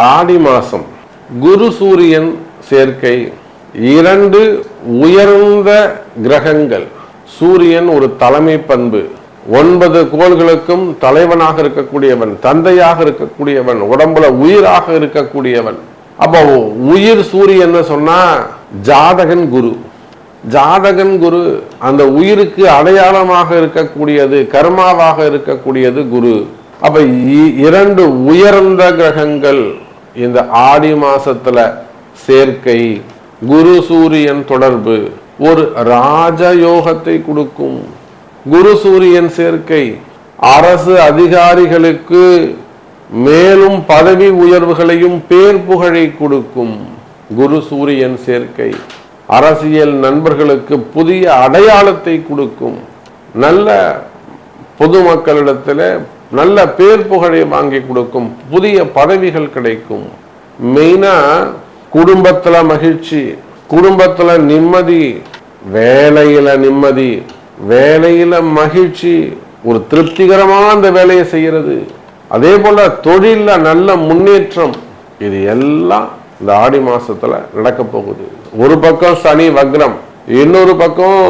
ஆடி மாசம் குரு சூரியன் சேர்க்கை, இரண்டு உயர்ந்த கிரகங்கள். சூரியன் ஒரு தலைமை பண்பு, 9 கோள்களுக்கும் தலைவனாக இருக்கக்கூடியவன், தந்தையாக இருக்கக்கூடியவன், உடம்புல உயிராக இருக்கக்கூடியவன். அப்போ உயிர் சூரியன் சொன்னா ஜாதகன் குரு. ஜாதகன் குரு அந்த உயிருக்கு அடையாளமாக இருக்கக்கூடியது, கர்மாவாக இருக்கக்கூடியது குரு. அப்ப இரண்டு உயர்ந்த கிரகங்கள் இந்த ஆடி மாசத்துல சேர்க்கை, குரு சூரியன் தொடர்பு ஒரு ராஜயோகத்தை கொடுக்கும். குரு சூரியன் சேர்க்கை அரசு அதிகாரிகளுக்கு மேலும் பதவி உயர்வுகளையும் பேர் புகழை கொடுக்கும். குரு சூரியன் சேர்க்கை அரசியல் நண்பர்களுக்கு புதிய அடையாளத்தை கொடுக்கும். நல்ல பொதுமக்களிடத்தில் நல்ல பேர் புகழை வாங்கி கொடுக்கும். புதிய பதவிகள் கிடைக்கும். மெயினா குடும்பத்துல மகிழ்ச்சி, குடும்பத்துல நிம்மதி, வேலையில நிம்மதி, வேலையில மகிழ்ச்சி, ஒரு திருப்திகரமான அந்த வேலையை செய்யறது. அதே போல தொழில நல்ல முன்னேற்றம். இது எல்லாம் இந்த ஆடி மாசத்துல நடக்க போகுது. ஒரு பக்கம் சனி வக்ரம், இன்னொரு பக்கம்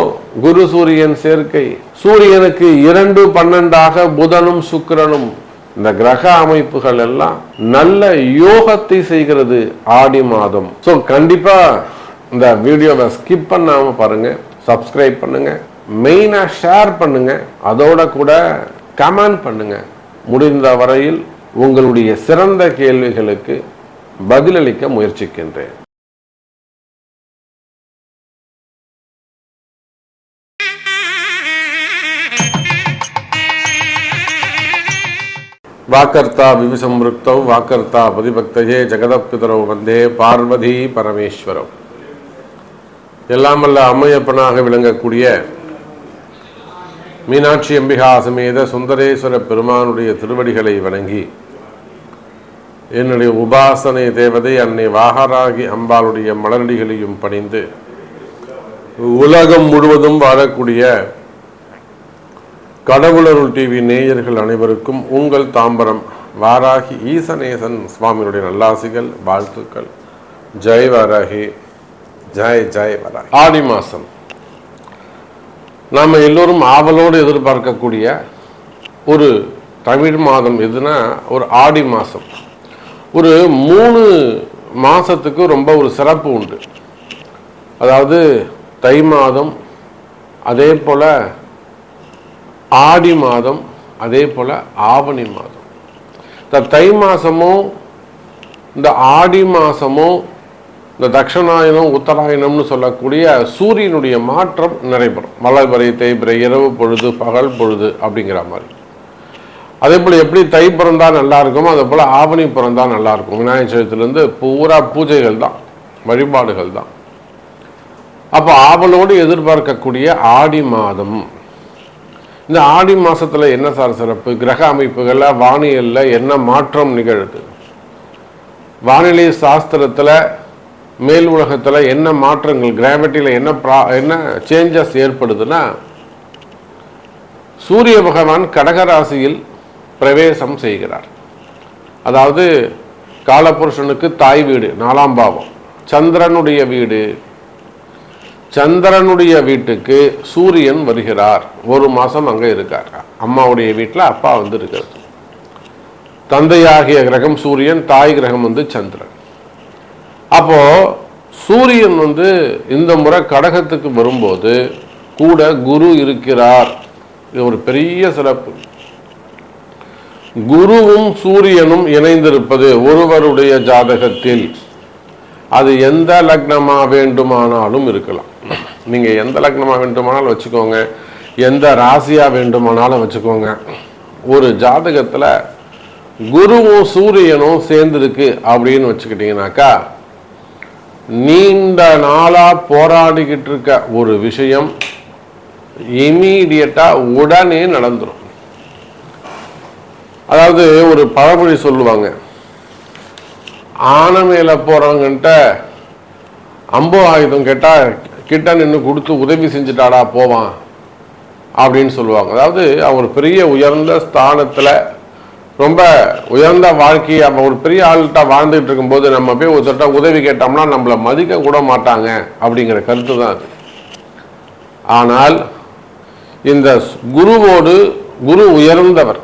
குரு சூரியன் சேர்க்கை. சூரியனுக்கு 2-12 புதனும் சுக்கிரனும். இந்த கிரக அமைப்புகள் எல்லாம் நல்ல யோகத்தை செய்கிறது ஆடி மாதம். ஸோ கண்டிப்பா இந்த வீடியோவை ஸ்கிப் பண்ணாம பாருங்க, சப்ஸ்கிரைப் பண்ணுங்க, மெயினா ஷேர் பண்ணுங்க, அதோட கூட கமெண்ட் பண்ணுங்க. முடிந்த வரையில் உங்களுடைய சிறந்த கேள்விகளுக்கு பதிலளிக்க முயற்சிக்கின்றேன். வாக்கர்த்தா விவிசம்ருக்தௌ வாக்கர்த்தா பதிபக்தஜே ஜெகதப்பிதரோ வந்தே பார்வதி பரமேஸ்வரம். எல்லாமல்ல அம்மையப்பனாக விளங்கக்கூடிய மீனாட்சி அம்பிகா சமேத சுந்தரேஸ்வர பெருமானுடைய திருவடிகளை வணங்கி, என்னுடைய உபாசனை தேவதை அன்னை வாகராகி அம்பாளுடைய மலரடிகளையும் பணிந்து, உலகம் முழுவதும் வாழக்கூடிய கடவுளருள் டிவி நேயர்கள் அனைவருக்கும் உங்கள் தாம்பரம் வாராகி ஈசநேசன் சுவாமியுடைய நல்லாசிகள், வாழ்த்துக்கள். ஜெய் வாராகி, ஜெய் ஜெய் வாராகி. ஆடி மாசம் நாம் எல்லோரும் ஆவலோடு எதிர்பார்க்கக்கூடிய ஒரு தமிழ் மாதம் எதுனா ஒரு ஆடி மாதம். ஒரு 3 மாதத்துக்கு ரொம்ப ஒரு சிறப்பு உண்டு. அதாவது தை மாதம், அதே போல் ஆடி மாதம், அதே போல் ஆவணி மாதம். இந்த தை மாதமும் இந்த ஆடி மாதமும் இந்த தட்சணாயனம் உத்தராயணம்னு சொல்லக்கூடிய சூரியனுடைய மாற்றம் நடைபெறும். மலர்வரை தேய்பிறை, இரவு பொழுது பகல் பொழுது அப்படிங்கிற மாதிரி. அதே போல் எப்படி தை பிறந்தா நல்லா இருக்குமோ அதே போல் ஆவணி பிறந்தா நல்லா இருக்கும். விநாயகர் சதுர்த்தியிலேருந்து பூரா பூஜைகள் தான், வழிபாடுகள் தான். அப்போ ஆவலோடு எதிர்பார்க்கக்கூடிய ஆடி மாதம். இந்த ஆடி மாசத்துல என்ன சார் சிறப்பு? கிரக அமைப்புகள்ல வானியல்ல என்ன மாற்றம் நிகழுது? வானிலை சாஸ்திரத்துல மேல் உலகத்துல என்ன மாற்றங்கள், கிராவிட்டியில என்ன சேஞ்சஸ் ஏற்படுதுன்னா, சூரிய பகவான் கடகராசியில் பிரவேசம் செய்கிறார். அதாவது காலபுருஷனுக்கு தாய் வீடு 4ஆம் பாவம், சந்திரனுடைய வீடு. சந்திரனுடைய வீட்டுக்கு சூரியன் வருகிறார். 1 மாசம் அங்க இருக்கார். அம்மாவுடைய வீட்டில் அப்பா இருக்கிறது. தந்தையாகிய கிரகம் சூரியன், தாய் கிரகம் சந்திரன். அப்போ சூரியன் இந்த முறை கடகத்துக்கு வரும்போது கூட குரு இருக்கிறார். இது ஒரு பெரிய சிறப்பு. குருவும் சூரியனும் இணைந்திருப்பது ஒருவருடைய ஜாதகத்தில் அது எந்த லக்னமா வேண்டுமானாலும் இருக்கலாம். நீங்க எந்த லக்னமா வேண்டுமானாலும் வச்சுக்கோங்க, எந்த ராசியா வேண்டுமானாலும் வச்சுக்கோங்க. ஒரு ஜாதகத்துல குருவும் சூரியனும் சேர்ந்திருக்கு அப்படின்னு வச்சுக்கிட்டீங்கன்னாக்கா, நீண்ட நாளா போராடிக்கிட்டு இருக்க ஒரு விஷயம் இமீடியட்டா உடனே நடந்துடும். அதாவது ஒரு பழமொழி சொல்லுவாங்க, ஆனை மேல போறவங்கிட்ட அம்பு ஆயுதம் கேட்டா கிட்ட நின்று கொடுத்து உதவி செஞ்சுட்டாடா போவான் அப்படின்னு சொல்லுவாங்க. அதாவது அவர் பெரிய உயர்ந்த ஸ்தானத்துல ரொம்ப உயர்ந்த வாழ்க்கையை ஒரு பெரிய ஆள்கிட்ட வாழ்ந்துகிட்டு இருக்கும்போது நம்ம போய் ஒருத்தட்ட உதவி கேட்டோம்னா நம்மளை மதிக்க கூட மாட்டாங்க அப்படிங்கிற கருத்து தான் அது. ஆனால் இந்த குரு உயர்ந்தவர்,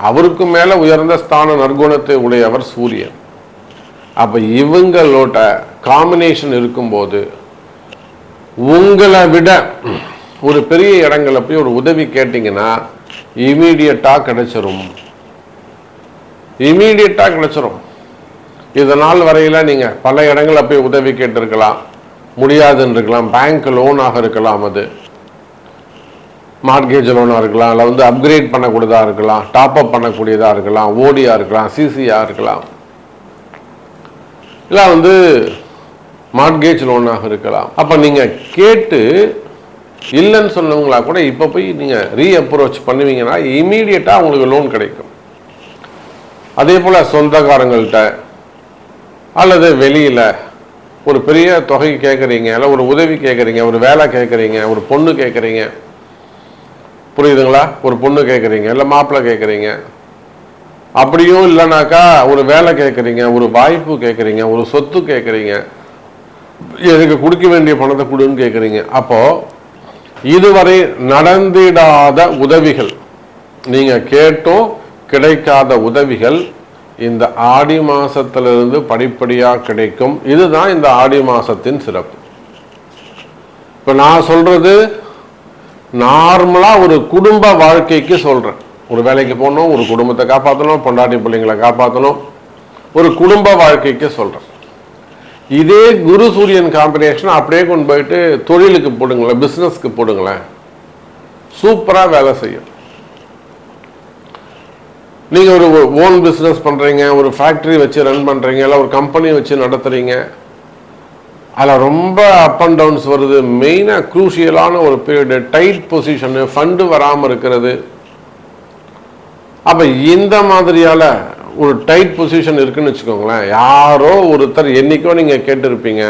அவருக்கு மேல உயர்ந்த ஸ்தான நற்குணத்தை உடையவர் சூரியன். அப்ப இவங்களோட காம்பினேஷன் இருக்கும்போது உங்களை விட ஒரு பெரிய இடங்களை போய் ஒரு உதவி கேட்டீங்கன்னா இமீடியட்டா கிடைச்சிரும். இதனால் வரையில நீங்க பல இடங்களை போய் உதவி கேட்டிருக்கலாம், முடியாதுன்னு இருக்கலாம். பேங்க் லோனாக இருக்கலாம், அது மார்கேஜ் லோனாக இருக்கலாம், இல்லை அப்கிரேட் பண்ணக்கூடியதாக இருக்கலாம், டாப் அப் பண்ணக்கூடியதாக இருக்கலாம், ஓடியா இருக்கலாம், சிசியா இருக்கலாம், இல்லை மார்கேஜ் லோனாக இருக்கலாம். அப்போ நீங்கள் கேட்டு இல்லைன்னு சொன்னவங்களா கூட இப்போ போய் நீங்கள் ரீஅப்ரோச் பண்ணுவீங்கன்னா இமீடியட்டாக உங்களுக்கு லோன் கிடைக்கும். அதே போல் சொந்தக்காரங்கள்ட்ட அல்லது வெளியில் ஒரு பெரிய தொகை கேட்குறீங்க, இல்லை ஒரு உதவி கேட்குறீங்க, ஒரு வேலை கேட்குறீங்க, ஒரு பொண்ணு கேட்குறீங்க, புரியுதுங்களா? ஒரு பொண்ணு கேட்குறீங்க, இல்லை மாப்பிள்ளை கேட்குறீங்க, அப்படியும் இல்லைனாக்கா ஒரு வேலை கேட்குறீங்க, ஒரு வாய்ப்பு கேட்குறீங்க, ஒரு சொத்து கேட்குறீங்க, எனக்கு கொடுக்க வேண்டிய பணத்தை கொடுன்னு கேட்குறீங்க. அப்போது இதுவரை நடந்திடாத உதவிகள், நீங்கள் கேட்டும் கிடைக்காத உதவிகள் இந்த ஆடி மாசத்திலிருந்து படிப்படியாக கிடைக்கும். இதுதான் இந்த ஆடி மாசத்தின் சிறப்பு. இப்போ நான் சொல்றது நார்மலா ஒரு குடும்ப வாழ்க்கைக்கு சொல்றேன். ஒரு வேலைக்கு போகணும், ஒரு குடும்பத்தை காப்பாற்றணும், பொண்டாட்டி பிள்ளைங்களை காப்பாற்றணும், ஒரு குடும்ப வாழ்க்கைக்கு சொல்றேன். இதே குரு சூரியன் காம்பினேஷன் அப்படியே கொண்டு போயிட்டு தொழிலுக்கு போடுங்களேன், பிஸ்னஸ்க்கு போடுங்களேன், சூப்பராக வேலை செய்யும். நீங்கள் ஒரு ஓன் பிஸ்னஸ் பண்ணுறீங்க, ஒரு ஃபேக்ட்ரி வச்சு ரன் பண்ணுறீங்க, இல்லை ஒரு கம்பெனி வச்சு நடத்துகிறீங்க, அதில் ரொம்ப அப் அண்ட் டவுன்ஸ் வருது. மெயினாக க்ரூஷியலான ஒரு பீரியடு, டைட் பொசிஷனு, ஃபண்டு வராமல் இருக்கிறது. அப்போ இந்த மாதிரியால் ஒரு டைட் பொசிஷன் இருக்குன்னு வச்சுக்கோங்களேன். யாரோ ஒருத்தர் என்னைக்கோ நீங்கள் கேட்டிருப்பீங்க,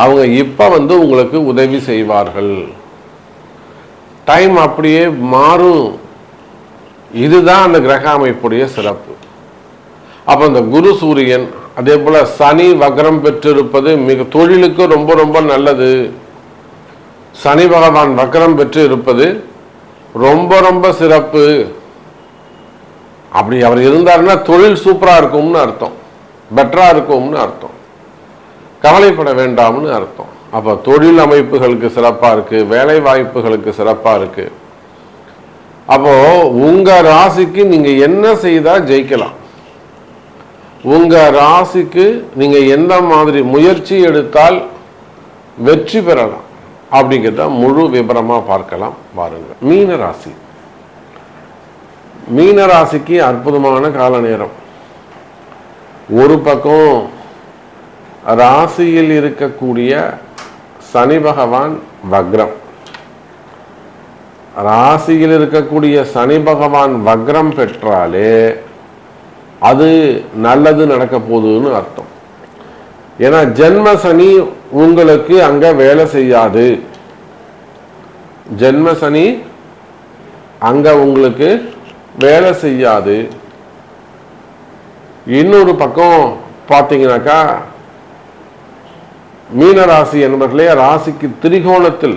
அவங்க இப்போ உங்களுக்கு உதவி செய்வார்கள். டைம் அப்படியே மாறும். இதுதான் அந்த கிரக அமைப்புடைய சிறப்பு. அப்போ இந்த குரு சூரியன், அதே போல சனி வக்ரம் பெற்றிருப்பது மிக தொழிலுக்கு ரொம்ப ரொம்ப நல்லது. சனி பகவான் வக்ரம் பெற்று இருப்பது ரொம்ப ரொம்ப சிறப்பு. அப்படி அவர் இருந்தாருன்னா தொழில் சூப்பரா இருக்கும்னு அர்த்தம், பெட்டரா இருக்கும்னு அர்த்தம், கவலைப்பட வேண்டாம்னு அர்த்தம். அப்ப தொழில் அமைப்புகளுக்கு சிறப்பா இருக்கு, வேலை வாய்ப்புகளுக்கு சிறப்பா இருக்கு. அப்போ உங்க ராசிக்கு நீங்க என்ன செய்தா ஜெயிக்கலாம், உங்க ராசிக்கு நீங்க எந்த மாதிரி முயற்சி எடுத்தால் வெற்றி பெறலாம் அப்படிங்கிறத முழு விபரமா பார்க்கலாம். பாருங்க, மீன ராசி. மீன ராசிக்கு அற்புதமான கால நேரம். ஒரு பக்கம் ராசியில் இருக்கக்கூடிய சனி பகவான் வக்ரம். ராசியில் இருக்கக்கூடிய சனி பகவான் வக்ரம் பெற்றாலே அது நல்லது நடக்க போகுதுன்னு அர்த்தம். ஏன்னா ஜென்ம சனி உங்களுக்கு அங்க வேலை செய்யாது. ஜென்ம சனி அங்க உங்களுக்கு வேலை செய்யாது. இன்னொரு பக்கம் பார்த்தீங்கன்னாக்கா மீனராசி என்பர்களே, ராசிக்கு திரிகோணத்தில்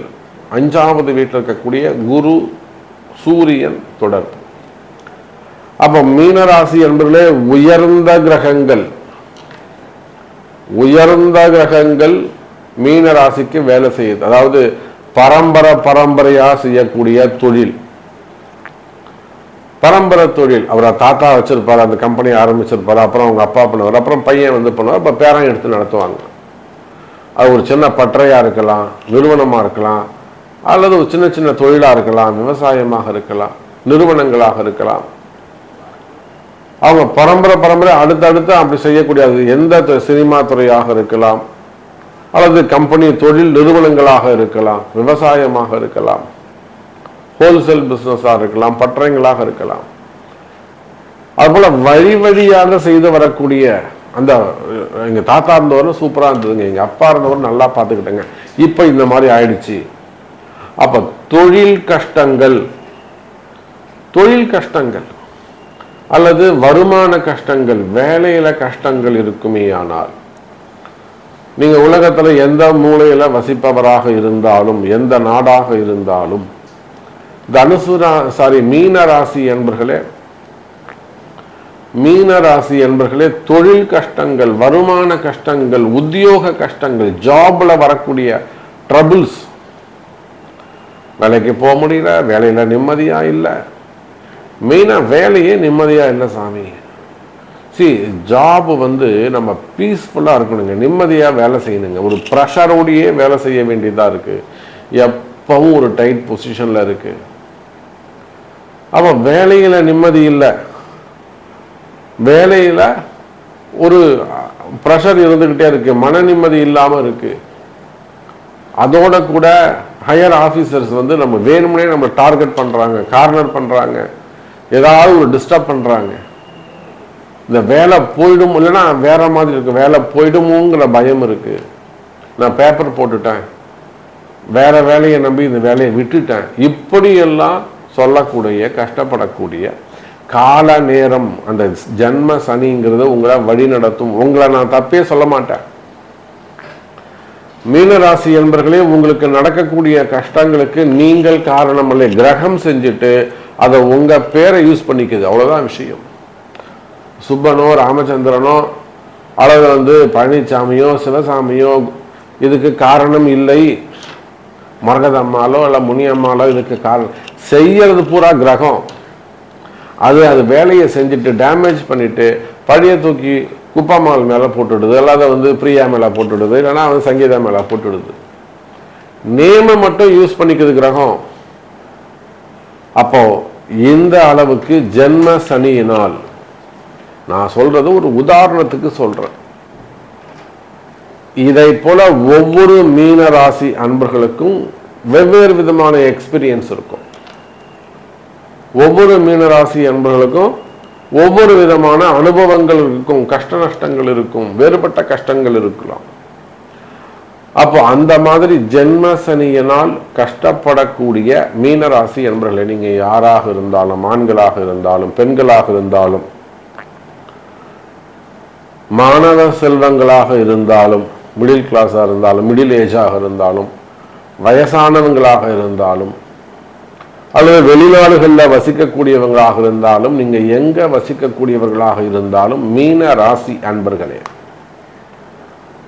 5வது வீட்டில் இருக்கக்கூடிய குரு சூரியன் தொடர்பு. அப்ப மீனராசி என்பர்களே, உயர்ந்த கிரகங்கள் மீனராசிக்கு வேலை செய்யுது. அதாவது பரம்பரையா செய்யக்கூடிய தொழில், பரம்பரை தொழில். அவரை தாத்தா வச்சிருப்பாரு, அந்த கம்பெனி ஆரம்பிச்சிருப்பாரு, அப்புறம் அவங்க அப்பா பண்ணுவார், அப்புறம் பையன் பண்ணுவார், அப்ப பேரன் எடுத்து நடத்துவாங்க. அது ஒரு சின்ன பட்டறையா இருக்கலாம், நிறுவனமா இருக்கலாம், அல்லது ஒரு சின்ன சின்ன தொழிலா இருக்கலாம், விவசாயமாக இருக்கலாம், நிறுவனங்களாக இருக்கலாம். அவங்க பரம்பரை அடுத்தடுத்து அப்படி செய்யக்கூடியது. எந்த சினிமா துறையாக இருக்கலாம், அல்லது கம்பெனி தொழில் நிறுவனங்களாக இருக்கலாம், விவசாயமாக இருக்கலாம், ஹோல்சேல் பிசினஸா இருக்கலாம், பட்டறைகளாக இருக்கலாம். அதுபோல வழியாக செய்து வரக்கூடிய அந்த எங்க தாத்தா இருந்தவரும் சூப்பரா இருந்ததுங்க, எங்க அப்பா இருந்தவரும் நல்லா பார்த்துக்கிட்டேங்க, இப்ப இந்த மாதிரி ஆயிடுச்சு. அப்ப தொழில் கஷ்டங்கள் அல்லது வருமான கஷ்டங்கள், வேலையில கஷ்டங்கள் இருக்குமே ஆனால், நீங்க உலகத்துல எந்த மூலையில வசிப்பவராக இருந்தாலும், எந்த நாடாக இருந்தாலும், மீன ராசி என்பர்களே, தொழில் கஷ்டங்கள், வருமான கஷ்டங்கள், உத்தியோக கஷ்டங்கள், ஜாப்ல வரக்கூடிய ட்ரபிள்ஸ், வேலைக்கு போக முடியல, வேலையில நிம்மதியா இல்லை, மெயினா வேலையே நிம்மதியா இல்லை சாமி. ஜாப் நம்ம பீஸ்ஃபுல்லா இருக்கணுங்க, நிம்மதியா வேலை செய்யணுங்க. ஒரு ப்ரெஷரோடையே வேலை செய்ய வேண்டியதா இருக்கு, எப்பவும் ஒரு டைட் பொசிஷன்ல இருக்கு. அப்ப வேலையில நிம்மதி இல்லை, வேலையில ஒரு ப்ரெஷர் இருந்துகிட்டே இருக்கு, மன நிம்மதி இல்லாம இருக்கு. அதோட கூட ஹையர் ஆஃபீஸர்ஸ் நம்ம வேணும்னே நம்ம டார்கெட் பண்றாங்க, கார்னர் பண்றாங்க, ஏதாவது ஒரு டிஸ்டர்ப் பண்றாங்க. இந்த வேலை போயிடும், இல்லைன்னா வேற மாதிரி இருக்கு, வேலை போயிடுமோங்கிற பயம் இருக்கு. நான் பேப்பர் போட்டுட்டேன், வேற வேலையை நம்பி இந்த வேலையை விட்டுட்டேன், இப்படியெல்லாம் சொல்லக்கூடிய கஷ்டப்படக்கூடிய கால நேரம் அந்த ஜன்ம சனிங்கிறது உங்களை வழி நடத்தும். உங்களை நான் தப்பே சொல்ல மாட்டேன். மீனராசி என்பர்களே, உங்களுக்கு நடக்கக்கூடிய கஷ்டங்களுக்கு நீங்கள் காரணம் இல்லை, கிரகம் செஞ்சுட்டு அதை உங்க பேரை யூஸ் பண்ணிக்குது, அவ்வளவுதான் விஷயம். சுப்பனோ ராமச்சந்திரனோ அல்லது பழனிசாமியோ சிவசாமியோ இதுக்கு காரணம் இல்லை, மரகதம்மாலோ இல்ல முனியம்மாலோ இதுக்கு காரணம். செய்யறது பூரா கிரகம். அது வேலையை செஞ்சுட்டு டேமேஜ் பண்ணிட்டு பழைய தூக்கி குப்பம்மாள் மேல போட்டுடுது, அல்லாத பிரியா மேல போட்டுடுது, இல்லைன்னா சங்கீதா மேல போட்டுடுது. நேம மட்டும் யூஸ் பண்ணிக்குது கிரகம். அப்போ இந்த அளவுக்கு ஜென்ம சனியினால், நான் சொல்றது ஒரு உதாரணத்துக்கு சொல்றேன், இதை போல ஒவ்வொரு மீன ராசி அன்பர்களுக்கும் வெவ்வேறு விதமான எக்ஸ்பீரியன்ஸ் இருக்கும். ஒவ்வொரு மீனராசி அன்பர்களுக்கும் ஒவ்வொரு விதமான அனுபவங்கள் இருக்கும், கஷ்ட நஷ்டங்கள் இருக்கும், வேறுபட்ட கஷ்டங்கள் இருக்கலாம். அப்போ அந்த மாதிரி ஜென்ம சனியினால் கஷ்டப்படக்கூடிய மீனராசி என்பவர்களை நீங்க யாராக இருந்தாலும், ஆண்களாக இருந்தாலும் பெண்களாக இருந்தாலும், மாணவ செல்வங்களாக இருந்தாலும், மிடில் கிளாஸாக இருந்தாலும், மிடில் ஏஜாக இருந்தாலும், வயசானவங்களாக இருந்தாலும், அல்லது வெளிநாடுகளில் வசிக்கக்கூடியவங்களாக இருந்தாலும், நீங்க எங்க வசிக்கக்கூடியவர்களாக இருந்தாலும், மீன ராசி அன்பர்களே,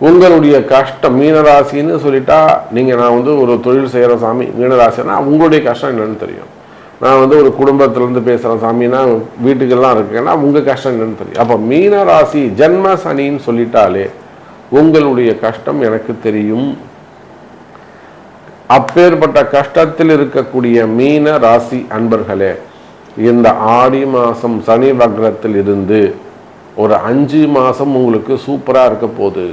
உங்களுடைய கஷ்டம், மீனராசின்னு சொல்லிட்டா நீங்க நான் ஒரு தொழில் செய்யற சாமி மீனராசினா உங்களுடைய கஷ்டம் என்னன்னு தெரியும். நான் ஒரு குடும்பத்திலிருந்து பேசுறேன் சாமின்னா வீட்டுக்கெல்லாம் இருக்கேன்னா உங்க கஷ்டம் என்னன்னு தெரியும். அப்ப மீனராசி ஜென்ம சனின்னு சொல்லிட்டாலே உங்களுடைய கஷ்டம் எனக்கு தெரியும். அப்பேற்பட்ட கஷ்டத்தில் இருக்கக்கூடிய மீன ராசி அன்பர்களே, இந்த ஆடி மாசம் சனி வக்ரத்தில் இருந்து ஒரு 5 மாசம் உங்களுக்கு சூப்பரா இருக்க போகுது.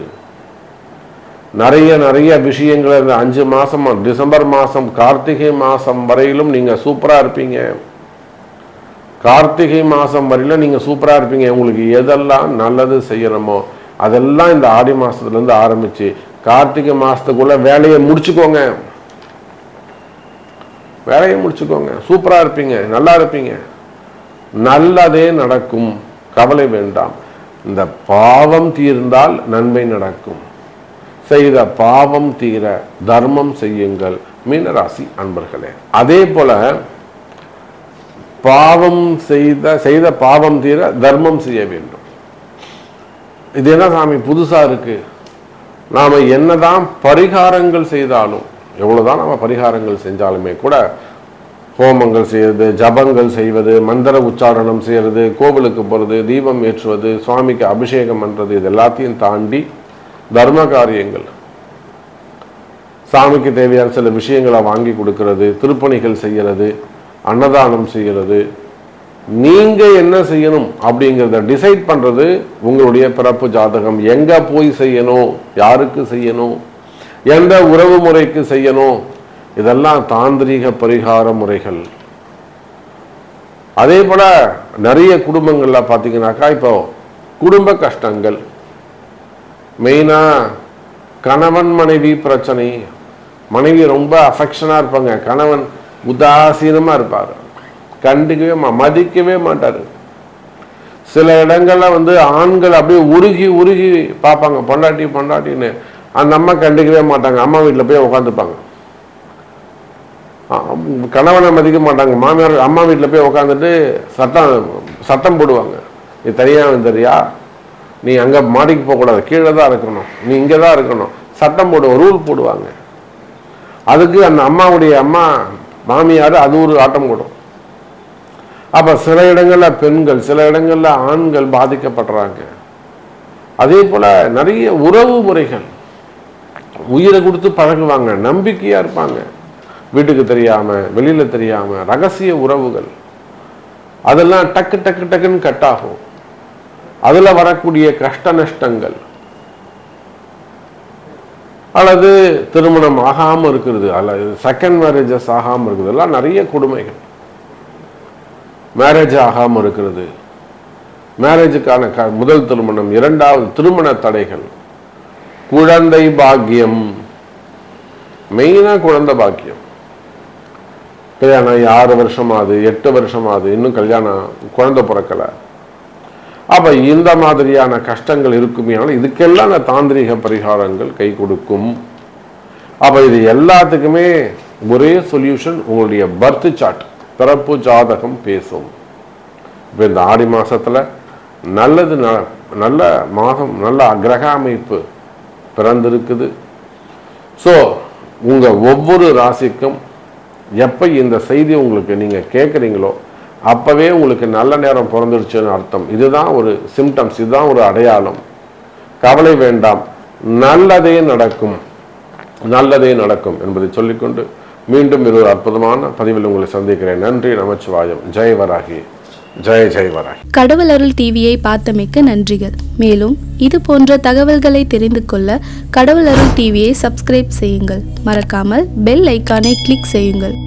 நிறைய விஷயங்கள் இந்த 5 மாசம், டிசம்பர் மாசம் கார்த்திகை மாசம் வரையிலும் நீங்க சூப்பரா இருப்பீங்க. கார்த்திகை மாசம் வரையிலும் நீங்க சூப்பரா இருப்பீங்க. உங்களுக்கு எதெல்லாம் நல்லது செய்யணுமோ அதெல்லாம் இந்த ஆடி மாசத்துல இருந்து ஆரம்பிச்சு கார்த்திகை மாசத்துக்குள்ள வேலையை முடிச்சுக்கோங்க. சூப்பரா இருப்பீங்க, நல்லா இருப்பீங்க, நல்லதே நடக்கும், கவலை வேண்டாம். இந்த பாவம் தீர்ந்தால் நன்மை நடக்கும். செய்த பாவம் தீர தர்மம் செய்யுங்கள் மீனராசி அன்பர்களே. அதே போல பாவம் செய்த பாவம் தீர தர்மம் செய்ய வேண்டும். இது என்ன சாமி புதுசா இருக்கு? நாம என்னதான் பரிகாரங்கள் செய்தாலும், எவ்வளவுதான் நாம பரிகாரங்கள் செஞ்சாலுமே கூட, ஹோமங்கள் செய்வது, ஜபங்கள் செய்வது, மந்திர உச்சாரணம் செய்யறது, கோவிலுக்கு போறது, தீபம் ஏற்றுவது, சுவாமிக்கு அபிஷேகம் பண்றது, இது எல்லாத்தையும் தாண்டி தர்ம காரியங்கள், சாமிக்கு தேவையான சில விஷயங்களை வாங்கி கொடுக்கிறது, திருப்பணிகள் செய்யறது, அன்னதானம் செய்யறது, நீங்க என்ன செய்யணும் அப்படிங்கிறத டிசைட் பண்றது உங்களுடைய பிறப்பு ஜாதகம். எங்க போய் செய்யணும், யாருக்கு செய்யணும், எந்த உறவு முறைக்கு செய்யணும், இதெல்லாம் தாந்திரீக பரிகார முறைகள். அதே போல நிறைய குடும்பங்கள்ல பாத்தீங்கன்னாக்கா இப்போ குடும்ப கஷ்டங்கள், மெயினா கணவன் மனைவி பிரச்சனை. மனைவி ரொம்ப அஃபெக்ஷனா இருப்பாங்க, கணவன் உதாசீனமா இருப்பாரு, கண்டுக்கவே மதிக்கவே மாட்டாரு. சில இடங்கள்ல வந்து ஆண்கள் அப்படியே உருகி உருகி பார்ப்பாங்க, பொண்டாட்டின்னு. அந்த அம்மா கண்டுக்கவே மாட்டாங்க, அம்மா வீட்டில் போய் உட்காந்துப்பாங்க. கணவனை மதிக்க மாட்டாங்க, மாமியார் அம்மா வீட்டில் போய் உட்காந்துட்டு சட்டம் போடுவாங்க. நீ தனியாக வந்துறியா, நீ அங்கே மாடிக்கு போகக்கூடாது, கீழே தான் இருக்கணும், நீ இங்கே தான் இருக்கணும், சட்டம் போடுவோம், ரூல் போடுவாங்க. அதுக்கு அந்த அம்மாவுடைய அம்மா மாமியார் அது ஒரு ஆட்டம் போடும். அப்போ சில இடங்களில் பெண்கள், சில இடங்களில் ஆண்கள் பாதிக்கப்படுறாங்க. அதே போல் நிறைய உறவு முறைகள் உயிரை கொடுத்து பழகுவாங்க, நம்பிக்கையாக இருப்பாங்க. வீட்டுக்கு தெரியாமல், வெளியில் தெரியாமல் ரகசிய உறவுகள் அதெல்லாம் டக்கு டக்கு டக்குன்னு கட் ஆகும். அதில் வரக்கூடிய கஷ்ட நஷ்டங்கள் அல்லது திருமணம் ஆகாமல் இருக்கிறது, அல்லது செகண்ட் மேரேஜஸ் ஆகாமல் இருக்கிறது, எல்லாம் நிறைய கொடுமைகள். மேரேஜ் ஆகாமல் இருக்கிறது, மேரேஜுக்கான முதல் திருமணம், இரண்டாவது திருமண தடைகள், குழந்தை பாக்கியம், மெயினாக குழந்தை பாக்கியம். கல்யாணம் 6 வருஷமாகுது, 8 வருஷமாகுது, இன்னும் கல்யாணம் குழந்தை பிறக்கலை. அப்போ இந்த மாதிரியான கஷ்டங்கள் இருக்குமே. ஆனால் இதுக்கெல்லாம் அந்த தாந்திரிக பரிகாரங்கள் கை கொடுக்கும். அப்போ இது எல்லாத்துக்குமே ஒரே சொல்யூஷன், உங்களுடைய பர்த் சார்ட், பிறப்பு ஜாதகம் பேசும். இப்போ இந்த ஆடி மாதத்தில் நல்லது, நல்ல மாதம், நல்ல கிரக அமைப்பு பிறந்திருக்குது. ஸோ உங்கள் ஒவ்வொரு ராசிக்கும் எப்போ இந்த செய்தி உங்களுக்கு நீங்கள் கேட்குறீங்களோ அப்போவே உங்களுக்கு நல்ல நேரம் பிறந்துடுச்சுன்னு அர்த்தம். இதுதான் ஒரு சிம்டம்ஸ், இதுதான் ஒரு அடையாளம். கவலை வேண்டாம், நல்லதே நடக்கும், நல்லதே நடக்கும் என்பதை சொல்லிக்கொண்டு மீண்டும் ஒரு அற்புதமான பதிவில் உங்களை சந்திக்கிறேன். நன்றி, நமச்சிவாயம். ஜெய் வராகி, ஜெய் ஜெய் வராகி. கடவுள் அருள் டிவியை பார்த்தமைக்க நன்றிகள். மேலும் இது போன்ற தகவல்களை தெரிந்து கொள்ள கடவுள் அருள் டிவியை சப்ஸ்கிரைப் செய்யுங்கள். மறக்காமல் பெல் ஐக்கானை கிளிக் செய்யுங்கள்.